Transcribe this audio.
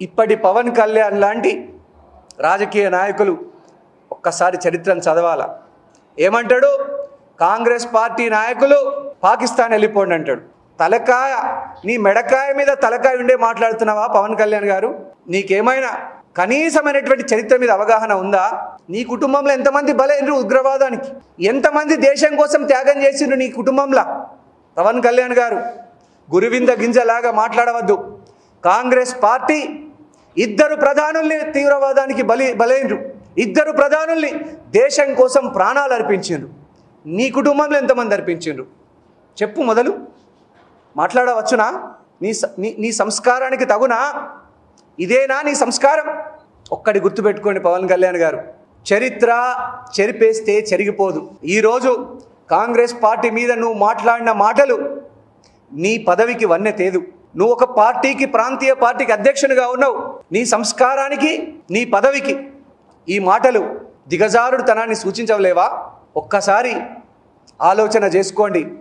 ఇప్పటి పవన్ కళ్యాణ్ లాంటి రాజకీయ నాయకులు ఒక్కసారి చరిత్రను చదవాలా. ఏమంటాడు? కాంగ్రెస్ పార్టీ నాయకులు పాకిస్తాన్ వెళ్ళిపోండి అంటాడు. తలకాయ, నీ మెడకాయ మీద తలకాయ ఉండే మాట్లాడుతున్నావా పవన్ కళ్యాణ్ గారు? నీకేమైనా కనీసమైనటువంటి చరిత్ర మీద అవగాహన ఉందా? నీ కుటుంబంలో ఎంతమంది బలైనరు ఉగ్రవాదానికి? ఎంతమంది దేశం కోసం త్యాగం చేసిండ్రు నీ కుటుంబంలో? పవన్ కళ్యాణ్ గారు గురువింద గింజలాగా మాట్లాడవద్దు. కాంగ్రెస్ పార్టీ 2 ప్రధానుల్ని తీవ్రవాదానికి బలైనరు. 2 ప్రధానుల్ని దేశం కోసం ప్రాణాలు అర్పించిండ్రు. నీ కుటుంబంలో ఎంతమంది అర్పించిండ్రు చెప్పు. మొదలు మాట్లాడవచ్చునా? నీ సంస్కారానికి తగునా? ఇదేనా నీ సంస్కారం? ఒక్కడి గుర్తుపెట్టుకోండి పవన్ కళ్యాణ్ గారు, చరిత్ర చెరిపేస్తే చెరిగిపోదు. ఈరోజు కాంగ్రెస్ పార్టీ మీద నువ్వు మాట్లాడిన మాటలు నీ పదవికి వన్నె తేదు. నువ్వు ఒక పార్టీకి, ప్రాంతీయ పార్టీకి అధ్యక్షునిగా ఉన్నావు. నీ సంస్కారానికి, నీ పదవికి ఈ మాటలు దిగజారుడుతనాన్ని సూచించలేవా? ఒక్కసారి ఆలోచన చేసుకోండి.